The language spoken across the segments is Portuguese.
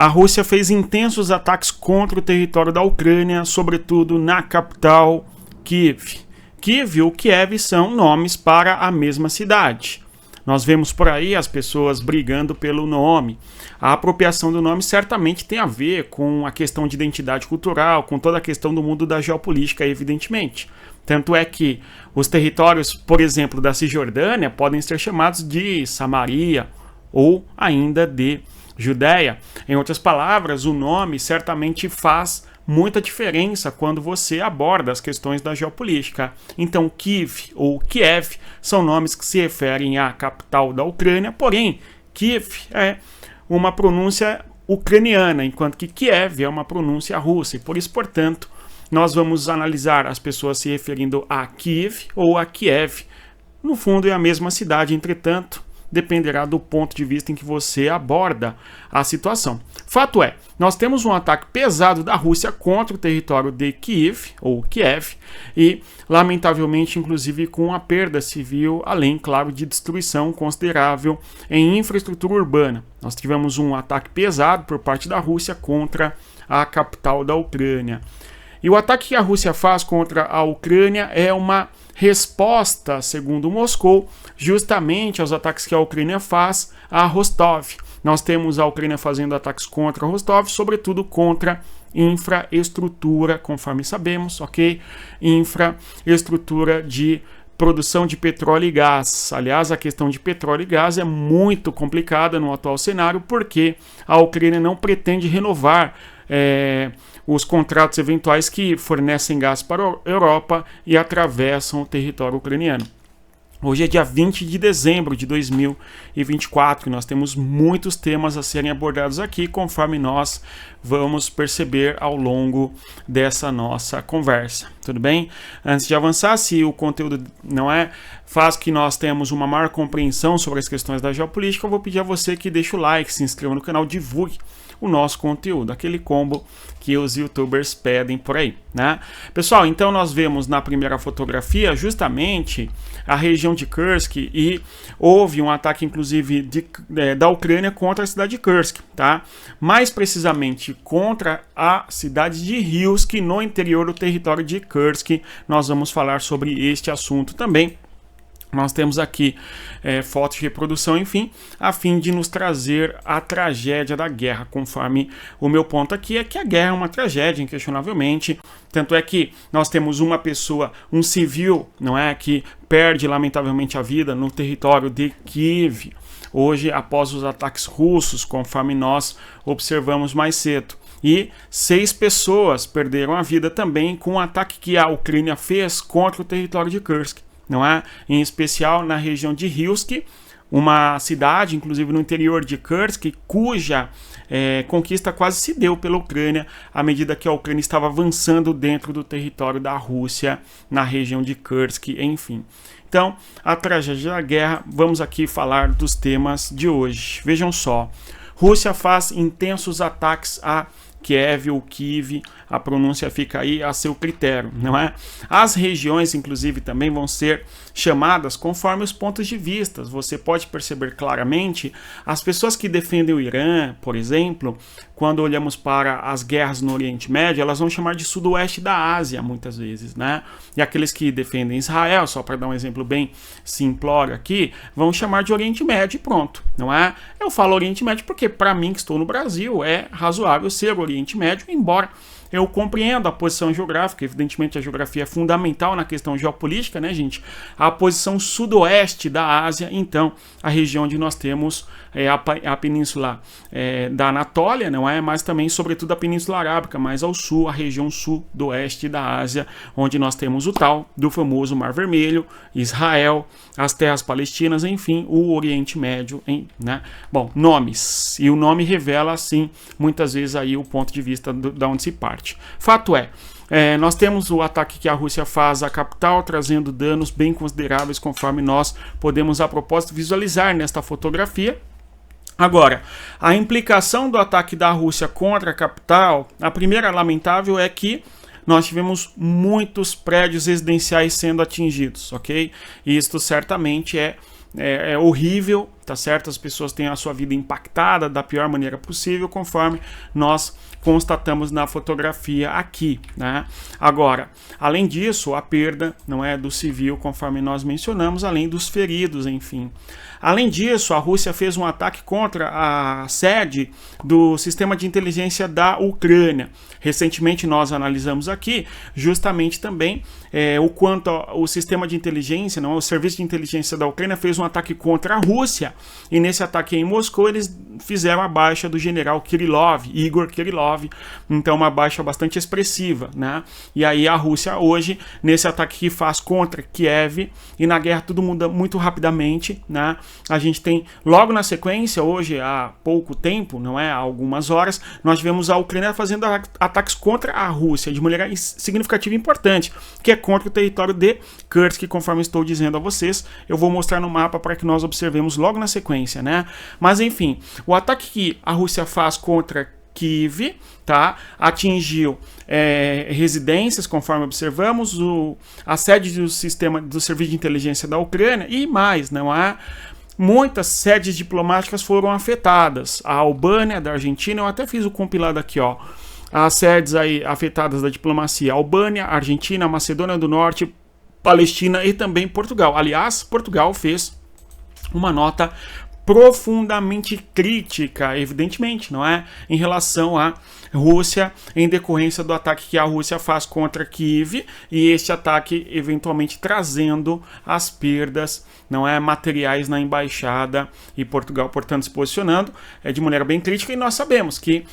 A Rússia fez intensos ataques contra o território da Ucrânia, sobretudo na capital Kiev. Kiev ou Kiev são nomes para a mesma cidade. Nós vemos por aí as pessoas brigando pelo nome. A apropriação do nome certamente tem a ver com a questão de identidade cultural, com toda a questão do mundo da geopolítica, evidentemente. Tanto é que os territórios, por exemplo, da Cisjordânia podem ser chamados de Samaria ou ainda de Judéia. Em outras palavras, o nome certamente faz muita diferença quando você aborda as questões da geopolítica. Então, Kiev ou Kiev são nomes que se referem à capital da Ucrânia, porém, Kiev é uma pronúncia ucraniana, enquanto que Kiev é uma pronúncia russa, e por isso, portanto, nós vamos analisar as pessoas se referindo a Kiev ou a Kiev. No fundo, é a mesma cidade, entretanto, dependerá do ponto de vista em que você aborda a situação. Fato é, nós temos um ataque pesado da Rússia contra o território de Kiev, ou Kiev, e, lamentavelmente, inclusive com a perda civil, além, claro, de destruição considerável em infraestrutura urbana. Nós tivemos um ataque pesado por parte da Rússia contra a capital da Ucrânia. E o ataque que a Rússia faz contra a Ucrânia é uma resposta, segundo Moscou, justamente aos ataques que a Ucrânia faz a Rostov. Nós temos a Ucrânia fazendo ataques contra Rostov, sobretudo contra infraestrutura, conforme sabemos, ok? Infraestrutura de produção de petróleo e gás. Aliás, a questão de petróleo e gás é muito complicada no atual cenário, porque a Ucrânia não pretende renovar os contratos eventuais que fornecem gás para a Europa e atravessam o território ucraniano. Hoje é dia 20 de dezembro de 2024 e nós temos muitos temas a serem abordados aqui, conforme nós vamos perceber ao longo dessa nossa conversa. Tudo bem? Antes de avançar, se o conteúdo não faz que nós tenhamos uma maior compreensão sobre as questões da geopolítica, eu vou pedir a você que deixe o like, se inscreva no canal, divulgue o nosso conteúdo, aquele combo que os youtubers pedem por aí, né? Pessoal, então nós vemos na primeira fotografia justamente a região de Kursk e houve um ataque inclusive da Ucrânia contra a cidade de Kursk, tá? Mais precisamente contra a cidade de Rilsk, no interior do território de Kursk. Nós vamos falar sobre este assunto também. Nós temos aqui fotos de reprodução, enfim, a fim de nos trazer a tragédia da guerra, conforme o meu ponto aqui é que a guerra é uma tragédia, inquestionavelmente. Tanto é que nós temos uma pessoa, um civil, não é, que perde lamentavelmente a vida no território de Kiev, hoje após os ataques russos, conforme nós observamos mais cedo. E 6 pessoas perderam a vida também com o ataque que a Ucrânia fez contra o território de Kursk. Não é? Em especial na região de Rilsk, uma cidade, inclusive no interior de Kursk, cuja conquista quase se deu pela Ucrânia à medida que a Ucrânia estava avançando dentro do território da Rússia, na região de Kursk, enfim. Então, a tragédia da guerra, vamos aqui falar dos temas de hoje. Vejam só, Rússia faz intensos ataques a Kiev ou Kiev, a pronúncia fica aí a seu critério, não é? As regiões, inclusive, também vão ser chamadas conforme os pontos de vista. Você pode perceber claramente as pessoas que defendem o Irã, por exemplo, quando olhamos para as guerras no Oriente Médio, elas vão chamar de sudoeste da Ásia, muitas vezes, né? E aqueles que defendem Israel, só para dar um exemplo bem simplório aqui, vão chamar de Oriente Médio e pronto, não é? Eu falo Oriente Médio porque, para mim, que estou no Brasil, é razoável ser Oriente Médio, embora eu compreendo a posição geográfica, evidentemente a geografia é fundamental na questão geopolítica, né, gente? A posição sudoeste da Ásia, então, a região onde nós temos a península da Anatólia, não é? Mas também, sobretudo, a Península Arábica, mais ao sul, a região sudoeste da Ásia, onde nós temos o tal do famoso Mar Vermelho, Israel, as terras palestinas, enfim, o Oriente Médio, né? Bom, nomes. E o nome revela, assim, muitas vezes aí o ponto de vista da onde se parte. Fato é, nós temos o ataque que a Rússia faz à capital, trazendo danos bem consideráveis, conforme nós podemos, a propósito, visualizar nesta fotografia. Agora, a implicação do ataque da Rússia contra a capital, a primeira lamentável é que nós tivemos muitos prédios residenciais sendo atingidos, ok? E isto certamente é horrível, tá certo? As pessoas têm a sua vida impactada da pior maneira possível, conforme nós constatamos na fotografia aqui, né? Agora, além disso, a perda não é do civil, conforme nós mencionamos, além dos feridos, enfim. Além disso, a Rússia fez um ataque contra a sede do sistema de inteligência da Ucrânia. Recentemente nós analisamos aqui justamente também o quanto o sistema de inteligência, não, o serviço de inteligência da Ucrânia fez um ataque contra a Rússia, e nesse ataque em Moscou eles fizeram a baixa do general Kirillov, Igor Kirillov, então uma baixa bastante expressiva, né? E aí a Rússia hoje, nesse ataque que faz contra Kiev, e na guerra tudo muda muito rapidamente, né? A gente tem logo na sequência, hoje há pouco tempo, não é, há algumas horas, nós tivemos a Ucrânia fazendo ataques contra a Rússia de maneira significativa e importante, que é contra o território de Kursk, conforme estou dizendo a vocês. Eu vou mostrar no mapa para que nós observemos logo na sequência, né? Mas enfim, o ataque que a Rússia faz contra Kiev, tá, atingiu residências, conforme observamos, a sede do sistema do serviço de inteligência da Ucrânia e mais, não há. Muitas sedes diplomáticas foram afetadas. A Albânia, da Argentina, eu até fiz o compilado aqui, ó. As sedes aí afetadas da diplomacia: Albânia, Argentina, Macedônia do Norte, Palestina e também Portugal. Aliás, Portugal fez uma nota profundamente crítica, evidentemente, não é? Em relação à Rússia, em decorrência do ataque que a Rússia faz contra Kiev, e este ataque eventualmente trazendo as perdas, não é, materiais na embaixada, e Portugal, portanto, se posicionando de maneira bem crítica, e nós sabemos que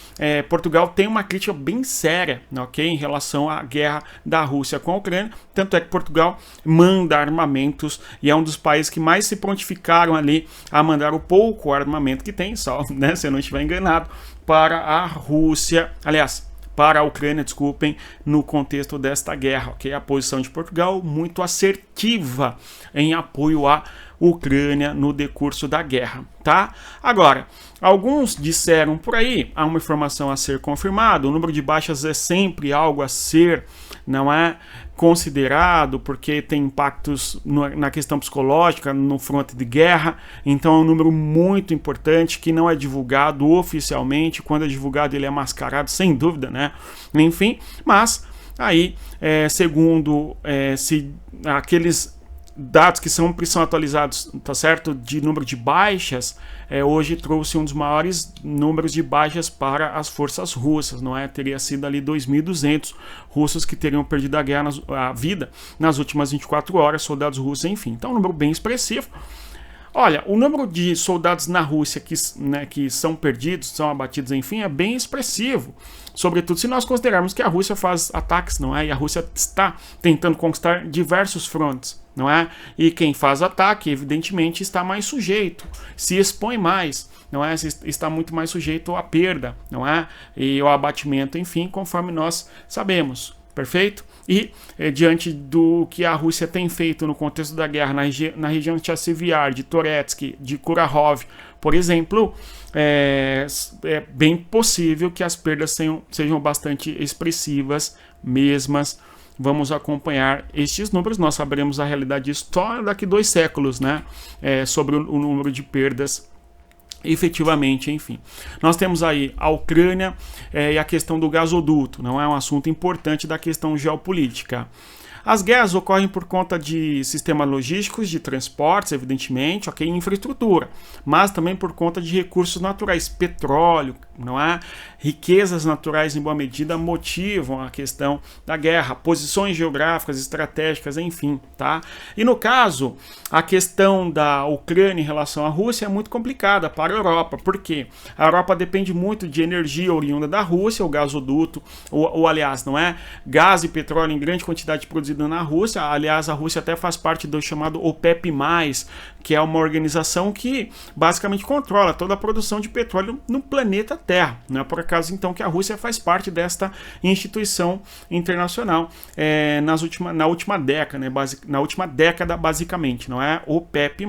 Portugal tem uma crítica bem séria, ok, em relação à guerra da Rússia com a Ucrânia, tanto é que Portugal manda armamentos, e é um dos países que mais se prontificaram ali a mandar o pouco armamento que tem, só, né, se eu não estiver enganado, para a Rússia, aliás, para a Ucrânia, desculpem, no contexto desta guerra, ok? A posição de Portugal muito assertiva em apoio à Ucrânia no decurso da guerra, tá? Agora, alguns disseram por aí, há uma informação a ser confirmada, o número de baixas é sempre algo a ser, não é, considerado, porque tem impactos na questão psicológica, no fronte de guerra, então é um número muito importante que não é divulgado oficialmente, quando é divulgado ele é mascarado, sem dúvida, né? Enfim, mas aí, segundo aqueles dados que são atualizados, tá certo, de número de baixas, hoje trouxe um dos maiores números de baixas para as forças russas, não é? Teria sido ali 2.200 russos que teriam perdido a vida nas últimas 24 horas, soldados russos, enfim. Então, um número bem expressivo. Olha, o número de soldados na Rússia que são perdidos, são abatidos, enfim, é bem expressivo. Sobretudo se nós considerarmos que a Rússia faz ataques, não é? E a Rússia está tentando conquistar diversos frontes, não é? E quem faz ataque, evidentemente, está mais sujeito, se expõe mais, não é? Está muito mais sujeito à perda, não é? E ao abatimento, enfim, conforme nós sabemos. Perfeito? E diante do que a Rússia tem feito no contexto da guerra na região de Chassivyar, de Toretsky, de Kurahov, por exemplo, é bem possível que as perdas sejam bastante expressivas, mesmas. Vamos acompanhar estes números, nós saberemos a realidade só daqui 2 séculos, né? Sobre o número de perdas efetivamente, enfim. Nós temos aí a Ucrânia e a questão do gasoduto, não é um assunto importante da questão geopolítica. As guerras ocorrem por conta de sistemas logísticos, de transportes, evidentemente, ok, infraestrutura, mas também por conta de recursos naturais, petróleo, não é? Riquezas naturais em boa medida motivam a questão da guerra, posições geográficas, estratégicas, enfim, tá? E no caso, a questão da Ucrânia em relação à Rússia é muito complicada para a Europa, porque a Europa depende muito de energia oriunda da Rússia, o gasoduto, ou aliás, não é? Gás e petróleo em grande quantidade produzido na Rússia, aliás, a Rússia até faz parte do chamado OPEP+, que é uma organização que basicamente controla toda a produção de petróleo no planeta Terra. Não é por acaso, então, que a Rússia faz parte desta instituição internacional na última década, né, na última década, basicamente, não é? OPEP+,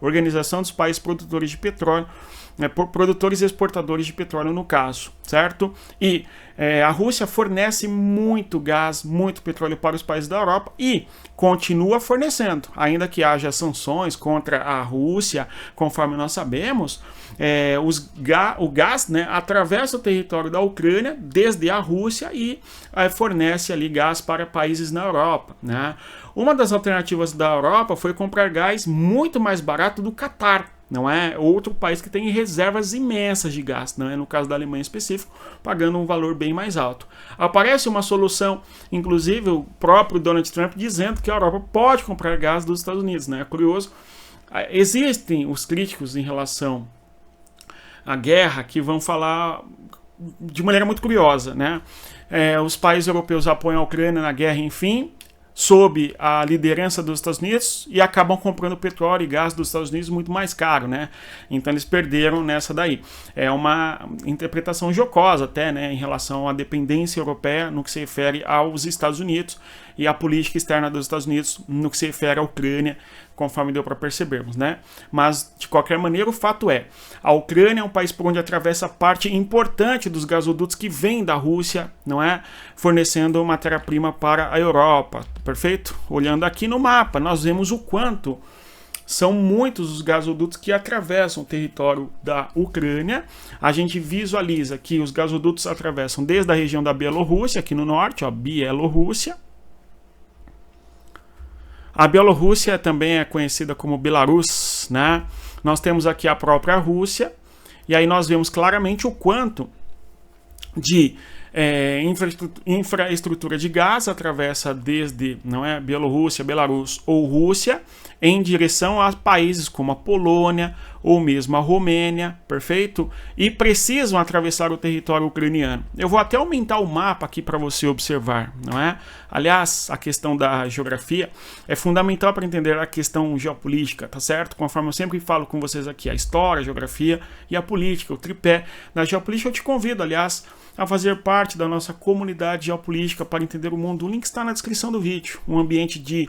Organização dos Países Produtores de Petróleo, produtores e exportadores de petróleo no caso, certo? E a Rússia fornece muito gás, muito petróleo para os países da Europa e continua fornecendo, ainda que haja sanções contra a Rússia, conforme nós sabemos, o gás, né, atravessa o território da Ucrânia desde a Rússia e fornece ali gás para países na Europa, né? Uma das alternativas da Europa foi comprar gás muito mais barato do Catar, não é? Outro país que tem reservas imensas de gás, não é? No caso da Alemanha em específico, pagando um valor bem mais alto. Aparece uma solução, inclusive o próprio Donald Trump dizendo que a Europa pode comprar gás dos Estados Unidos, né? É curioso. Existem os críticos em relação à guerra que vão falar de maneira muito curiosa, né? Os países europeus apoiam a Ucrânia na guerra, enfim, sob a liderança dos Estados Unidos e acabam comprando petróleo e gás dos Estados Unidos muito mais caro, né? Então eles perderam nessa daí. É uma interpretação jocosa até, né, em relação à dependência europeia no que se refere aos Estados Unidos e à política externa dos Estados Unidos no que se refere à Ucrânia, conforme deu para percebermos, né? Mas, de qualquer maneira, o fato é, a Ucrânia é um país por onde atravessa parte importante dos gasodutos que vêm da Rússia, não é? Fornecendo matéria-prima para a Europa, perfeito? Olhando aqui no mapa, nós vemos o quanto são muitos os gasodutos que atravessam o território da Ucrânia. A gente visualiza que os gasodutos atravessam desde a região da Bielorrússia, aqui no norte, ó, Bielorrússia. A Bielorrússia também é conhecida como Belarus, né? Nós temos aqui a própria Rússia, e aí nós vemos claramente o quanto de infraestrutura de gás atravessa desde, não é, Bielorrússia, Belarus ou Rússia em direção a países como a Polônia ou mesmo a Romênia, perfeito? E precisam atravessar o território ucraniano. Eu vou até aumentar o mapa aqui para você observar, não é? Aliás, a questão da geografia é fundamental para entender a questão geopolítica, tá certo? Conforme eu sempre falo com vocês aqui, a história, a geografia e a política, o tripé da geopolítica. Eu te convido, aliás, a fazer parte da nossa comunidade geopolítica para entender o mundo. O link está na descrição do vídeo. Um ambiente de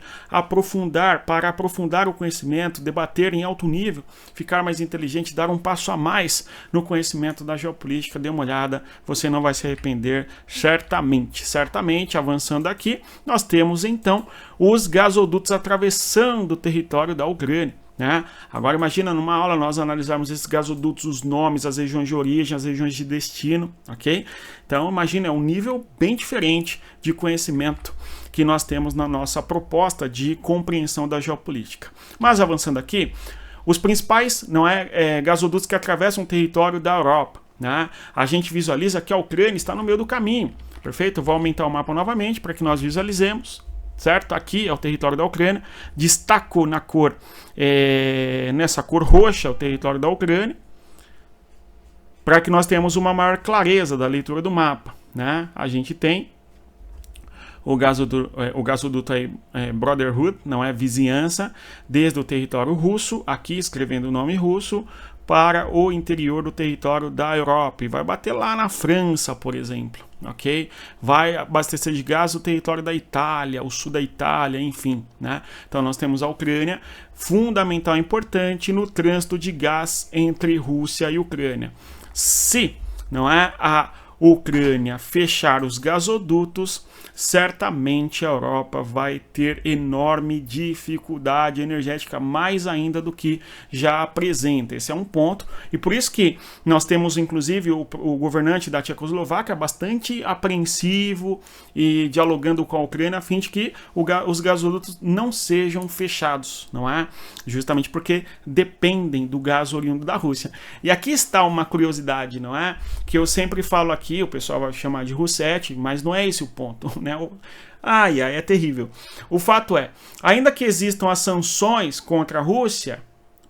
para aprofundar o conhecimento, debater em alto nível, ficar mais inteligente, dar um passo a mais no conhecimento da geopolítica. Dê uma olhada, você não vai se arrepender, certamente. Certamente, avançando aqui, nós temos então os gasodutos atravessando o território da Ucrânia, né? Agora imagina numa aula nós analisarmos esses gasodutos, os nomes, as regiões de origem, as regiões de destino, ok? Então imagina, é um nível bem diferente de conhecimento que nós temos na nossa proposta de compreensão da geopolítica. Mas avançando aqui, os principais gasodutos que atravessam o território da Europa, né? A gente visualiza que a Ucrânia está no meio do caminho, perfeito? Eu vou aumentar o mapa novamente para que nós visualizemos. Certo? Aqui é o território da Ucrânia. Destaco na cor, nessa cor roxa, o território da Ucrânia, para que nós tenhamos uma maior clareza da leitura do mapa, né? A gente tem o gasoduto aí, Brotherhood, não é vizinhança, desde o território russo, aqui escrevendo o nome russo, para o interior do território da Europa e vai bater lá na França, por exemplo, ok? Vai abastecer de gás o território da Itália, o sul da Itália, enfim, né? Então nós temos a Ucrânia, fundamental e importante no trânsito de gás entre Rússia e Ucrânia. Se não é a Ucrânia fechar os gasodutos, certamente a Europa vai ter enorme dificuldade energética, mais ainda do que já apresenta. Esse é um ponto, e por isso que nós temos inclusive o governante da Tchecoslováquia bastante apreensivo e dialogando com a Ucrânia a fim de que os gasodutos não sejam fechados, não é? Justamente porque dependem do gás oriundo da Rússia. E aqui está uma curiosidade, não é? Que eu sempre falo aqui, o pessoal vai chamar de Roussetti, mas não é esse o ponto, né? É terrível. O fato é, ainda que existam as sanções contra a Rússia,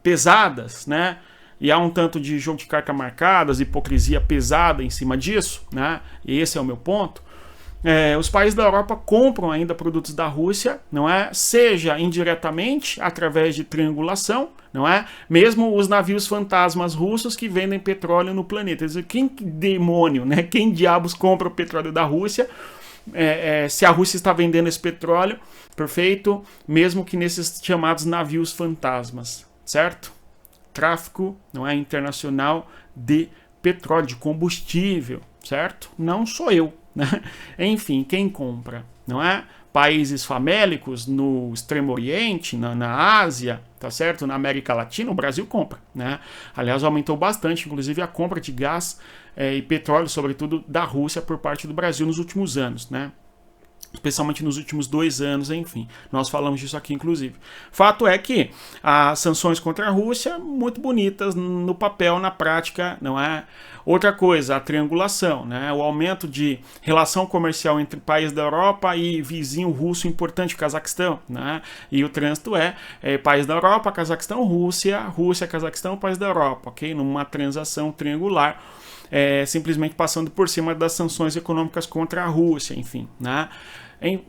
pesadas, né? E há um tanto de jogo de carta marcadas, hipocrisia pesada em cima disso, né? E esse é o meu ponto. Os países da Europa compram ainda produtos da Rússia, não é? Seja indiretamente, através de triangulação, não é? Mesmo os navios fantasmas russos que vendem petróleo no planeta. Quem demônio, né? Quem diabos compra o petróleo da Rússia? Se a Rússia está vendendo esse petróleo, perfeito? Mesmo que nesses chamados navios fantasmas, certo? tráfico, não é, internacional de petróleo, de combustível, certo? Não sou eu, né? Enfim, quem compra, não é? Países famélicos no Extremo Oriente, na Ásia, tá certo? Na América Latina, o Brasil compra, né? Aliás, aumentou bastante, inclusive, a compra de gás e petróleo, sobretudo da Rússia, por parte do Brasil nos últimos anos, né? Especialmente nos últimos 2 anos, enfim. Nós falamos disso aqui, inclusive. Fato é que as sanções contra a Rússia, muito bonitas no papel, na prática, não é? Outra coisa, a triangulação, né? O aumento de relação comercial entre países da Europa e vizinho russo importante, o Cazaquistão, né? E o trânsito é país da Europa, Cazaquistão, Rússia, Rússia, Cazaquistão, país da Europa, ok? Numa transação triangular, simplesmente passando por cima das sanções econômicas contra a Rússia, enfim, né?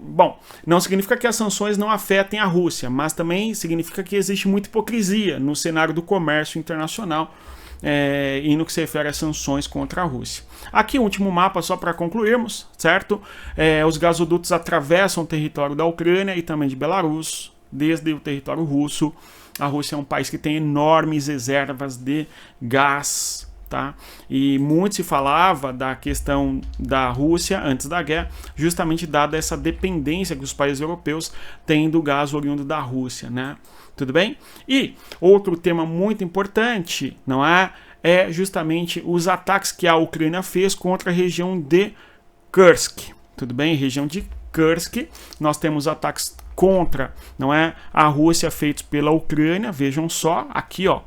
Bom, não significa que as sanções não afetem a Rússia, mas também significa que existe muita hipocrisia no cenário do comércio internacional e no que se refere às sanções contra a Rússia. Aqui o último mapa, só para concluirmos, certo? Os gasodutos atravessam o território da Ucrânia e também de Belarus, desde o território russo. A Rússia é um país que tem enormes reservas de gás, tá? E muito se falava da questão da Rússia antes da guerra, justamente dada essa dependência que os países europeus têm do gás oriundo da Rússia, né? Tudo bem? E outro tema muito importante, não é? É justamente os ataques que a Ucrânia fez contra a região de Kursk. Tudo bem? Região de Kursk, nós temos ataques contra, não é, a Rússia feitos pela Ucrânia. Vejam só, aqui, ó,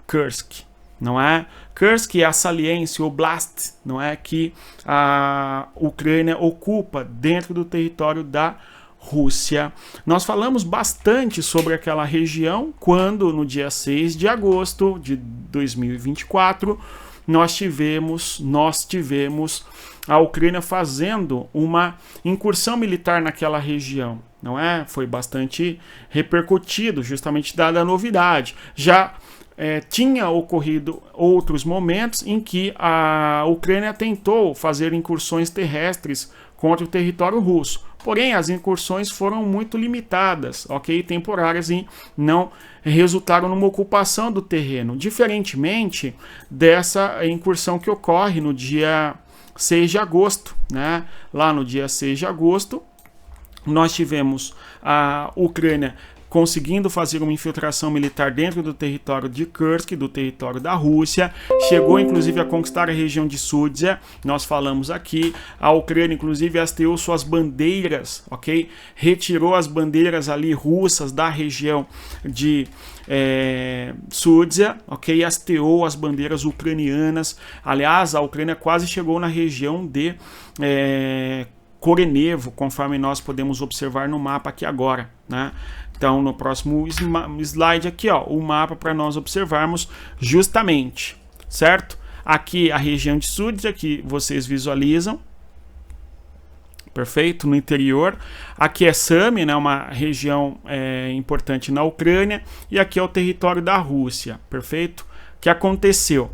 Kursk. Não é? Kursk é a Saliense Oblast, não é, que a Ucrânia ocupa dentro do território da Rússia. Nós falamos bastante sobre aquela região quando, no dia 6 de agosto de 2024, nós tivemos a Ucrânia fazendo uma incursão militar naquela região, não é? Foi bastante repercutido, justamente dada a novidade. Já tinha ocorrido outros momentos em que a Ucrânia tentou fazer incursões terrestres contra o território russo. Porém, as incursões foram muito limitadas, ok? Temporárias, e não resultaram numa ocupação do terreno. Diferentemente dessa incursão que ocorre no dia 6 de agosto, né? Lá no dia 6 de agosto, nós tivemos a Ucrânia conseguindo fazer uma infiltração militar dentro do território de Kursk, do território da Rússia, chegou inclusive a conquistar a região de Sudzha. Nós falamos aqui, a Ucrânia inclusive hasteou suas bandeiras, ok? Retirou as bandeiras ali russas da região de Sudzha, ok? Hasteou as bandeiras ucranianas. Aliás, a Ucrânia quase chegou na região de Korenevo, conforme nós podemos observar no mapa aqui agora, né? Então, no próximo slide aqui, ó, o mapa para nós observarmos justamente, certo? Aqui a região de Sudzha, que vocês visualizam, perfeito, no interior. Aqui é Sami, né, uma região importante na Ucrânia, e aqui é o território da Rússia, perfeito? O que aconteceu?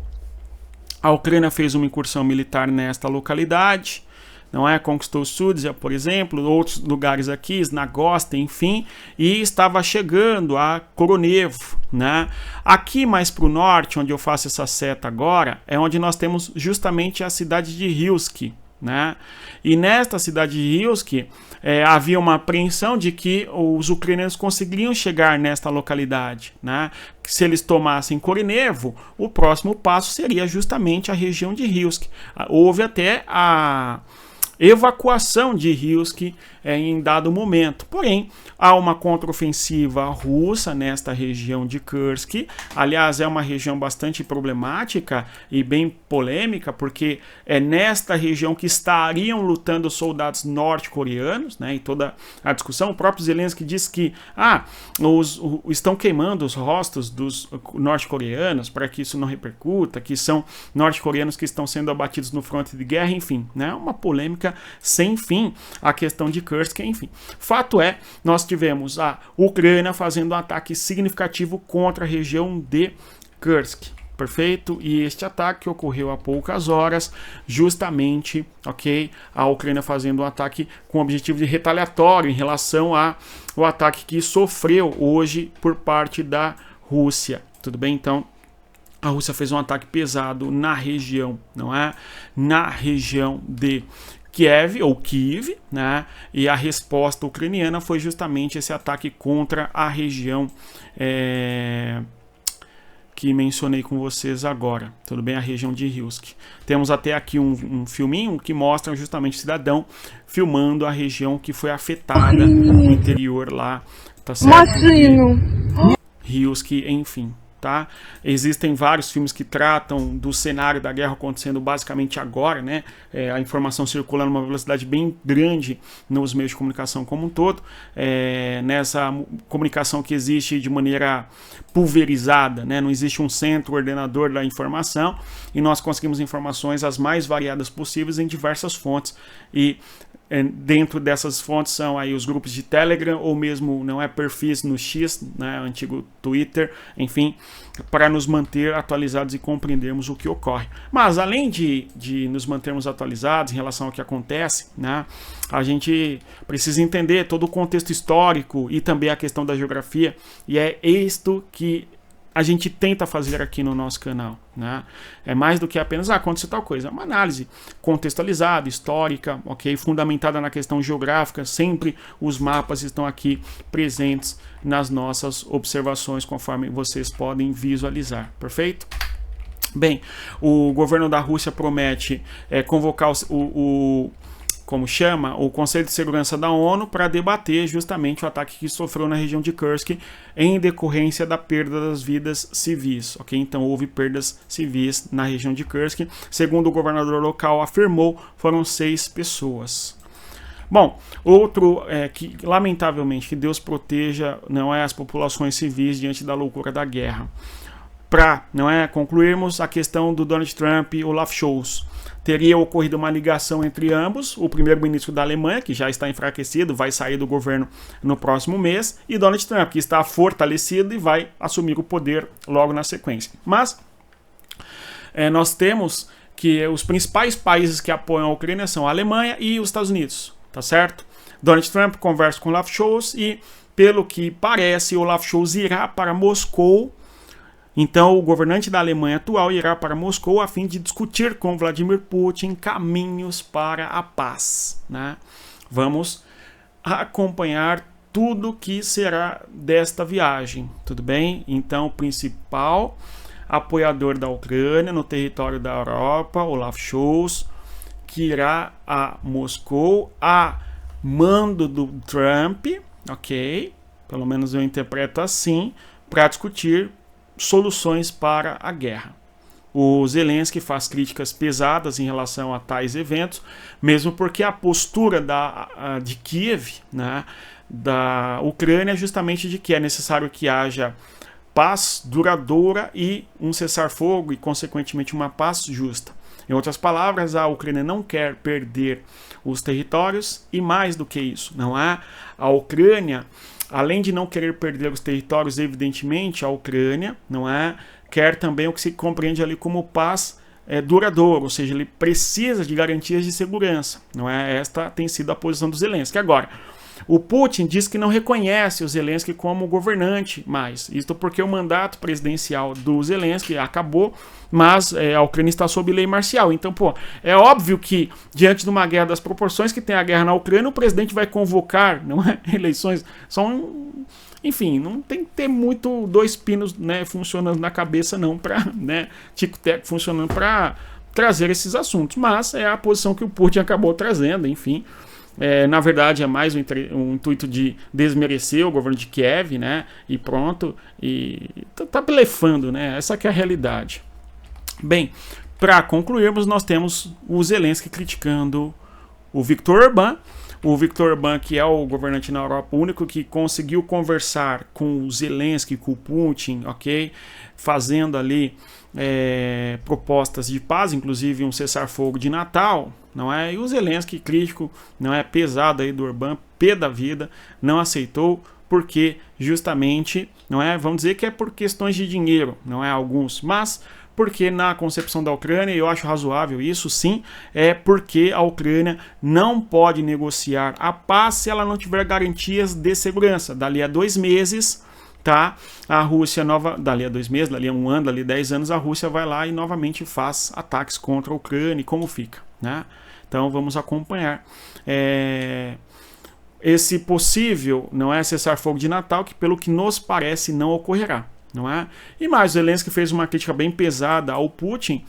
A Ucrânia fez uma incursão militar nesta localidade, não é? Conquistou Sudzha, por exemplo, outros lugares aqui, Snagosta, enfim, e estava chegando a Koronevo, né? Aqui mais para o norte, onde eu faço essa seta agora, é onde nós temos justamente a cidade de Hilsk, né? E nesta cidade de Hilsk havia uma apreensão de que os ucranianos conseguiriam chegar nesta localidade, né? Se eles tomassem Koronevo, o próximo passo seria justamente a região de Hilsk. Houve até a evacuação de Hilsk em dado momento. Porém, há uma contraofensiva russa nesta região de Kursk. Aliás, é uma região bastante problemática e bem polêmica, porque é nesta região que estariam lutando soldados norte-coreanos, né? E toda a discussão, o próprio Zelensky diz que estão queimando os rostos dos norte-coreanos para que isso não repercuta, que são norte-coreanos que estão sendo abatidos no fronte de guerra, enfim, né? Uma polêmica sem fim a questão de Kursk, enfim. Fato é, nós tivemos a Ucrânia fazendo um ataque significativo contra a região de Kursk, perfeito? E este ataque ocorreu há poucas horas, justamente, ok? A Ucrânia fazendo um ataque com objetivo de retaliatório em relação ao ataque que sofreu hoje por parte da Rússia. tudo bem? Então, a Rússia fez um ataque pesado na região, não é? Na região de Kiev, ou Kiev, né? E a resposta ucraniana foi justamente esse ataque contra a região que mencionei com vocês agora, tudo bem? A região de Rilsk. Temos até aqui um filminho que mostra justamente o cidadão filmando a região que foi afetada no interior lá, tá certo? Rilsk, enfim. Tá? Existem vários filmes que tratam do cenário da guerra acontecendo basicamente agora, né? A informação circulando numa velocidade bem grande nos meios de comunicação como um todo, nessa comunicação que existe de maneira pulverizada, né? Não existe um centro ordenador da informação e nós conseguimos informações as mais variadas possíveis em diversas fontes e dentro dessas fontes são aí os grupos de Telegram ou mesmo perfis no X, né, antigo Twitter, enfim, para nos manter atualizados e compreendermos o que ocorre. Mas além de nos mantermos atualizados em relação ao que acontece, né, a gente precisa entender todo o contexto histórico e também a questão da geografia, e é isto que a gente tenta fazer aqui no nosso canal, né? É mais do que apenas aconteceu tal coisa, é uma análise contextualizada, histórica, ok? Fundamentada na questão geográfica, sempre os mapas estão aqui presentes nas nossas observações, conforme vocês podem visualizar, perfeito? Bem, o governo da Rússia promete convocar o Conselho de Segurança da ONU para debater justamente o ataque que sofreu na região de Kursk em decorrência da perda das vidas civis, ok? Então houve perdas civis na região de Kursk, segundo o governador local afirmou, foram 6 pessoas. Bom, outro que lamentavelmente que Deus proteja as populações civis diante da loucura da guerra. Para concluirmos a questão do Donald Trump e Olaf Scholz. Teria ocorrido uma ligação entre ambos, o primeiro-ministro da Alemanha, que já está enfraquecido, vai sair do governo no próximo mês, e Donald Trump, que está fortalecido e vai assumir o poder logo na sequência. Mas nós temos que os principais países que apoiam a Ucrânia são a Alemanha e os Estados Unidos, tá certo? Donald Trump conversa com Olaf Scholz e, pelo que parece, Olaf Scholz irá para Moscou. Então, o governante da Alemanha atual irá para Moscou a fim de discutir com Vladimir Putin caminhos para a paz, né? Vamos acompanhar tudo que será desta viagem, tudo bem? Então, o principal apoiador da Ucrânia no território da Europa, Olaf Scholz, que irá a Moscou a mando do Trump, ok? Pelo menos eu interpreto assim, para discutir soluções para a guerra. O Zelensky faz críticas pesadas em relação a tais eventos, mesmo porque a postura de Kiev, né, da Ucrânia é justamente de que é necessário que haja paz duradoura e um cessar-fogo e, consequentemente, uma paz justa. Em outras palavras, a Ucrânia não quer perder os territórios e, mais do que isso, a Ucrânia, além de não querer perder os territórios, evidentemente, a Ucrânia quer também o que se compreende ali como paz duradoura, ou seja, ele precisa de garantias de segurança. Esta tem sido a posição do Zelensky. Agora, o Putin diz que não reconhece o Zelensky como governante mais. Isto porque o mandato presidencial do Zelensky acabou, mas a Ucrânia está sob lei marcial. Então, é óbvio que, diante de uma guerra das proporções que tem a guerra na Ucrânia, o presidente vai convocar eleições. Enfim, não tem que ter muito dois pinos funcionando na cabeça, não, para tico-teco funcionando para trazer esses assuntos. Mas é a posição que o Putin acabou trazendo, enfim. Na verdade é mais um intuito de desmerecer o governo de Kiev, e pronto, e tá blefando, essa que é a realidade. Bem, para concluirmos, nós temos o Zelensky criticando o Viktor Orbán. O Viktor Orbán, que é o governante na Europa, o único que conseguiu conversar com o Zelensky, com o Putin, ok? Fazendo ali propostas de paz, inclusive um cessar-fogo de Natal, E o Zelensky, crítico, pesado aí do Orbán, pé da vida, não aceitou, porque justamente, vamos dizer que é por questões de dinheiro, alguns, mas porque na concepção da Ucrânia, eu acho razoável isso sim, é porque a Ucrânia não pode negociar a paz se ela não tiver garantias de segurança. Dali a 2 meses tá? A Rússia, dali a 2 meses, dali a 1 ano, dali a 10 anos, a Rússia vai lá e novamente faz ataques contra a Ucrânia, e como fica, né? Então vamos acompanhar esse possível, não é, cessar-fogo de Natal, que pelo que nos parece não ocorrerá. Não é? E mais, o Zelensky fez uma crítica bem pesada ao Putin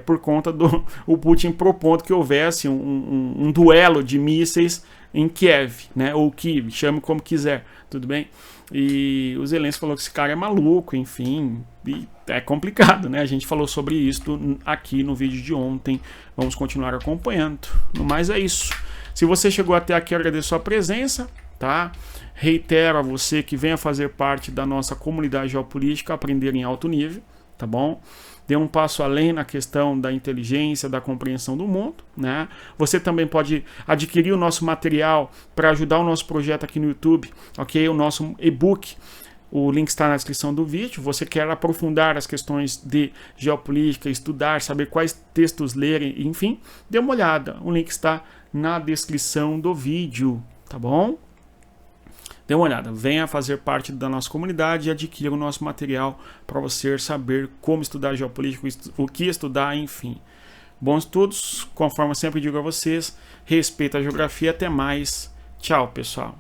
por conta do o Putin propondo que houvesse um duelo de mísseis em Kiev, né? Ou Kiev, chame como quiser, tudo bem? E o Zelensky falou que esse cara é maluco, enfim, e é complicado, né? A gente falou sobre isso aqui no vídeo de ontem, vamos continuar acompanhando. No mais é isso. Se você chegou até aqui, eu agradeço a sua presença, tá? Reitero a você que venha fazer parte da nossa comunidade geopolítica, aprender em alto nível, tá bom? Dê um passo além na questão da inteligência, da compreensão do mundo, né? Você também pode adquirir o nosso material para ajudar o nosso projeto aqui no YouTube, ok? O nosso e-book, o link está na descrição do vídeo. Você quer aprofundar as questões de geopolítica, estudar, saber quais textos ler, enfim, dê uma olhada. O link está na descrição do vídeo, tá bom? Dê uma olhada, venha fazer parte da nossa comunidade e adquira o nosso material para você saber como estudar geopolítica, o que estudar, enfim. Bons estudos, conforme eu sempre digo a vocês, respeita a geografia, até mais. Tchau, pessoal.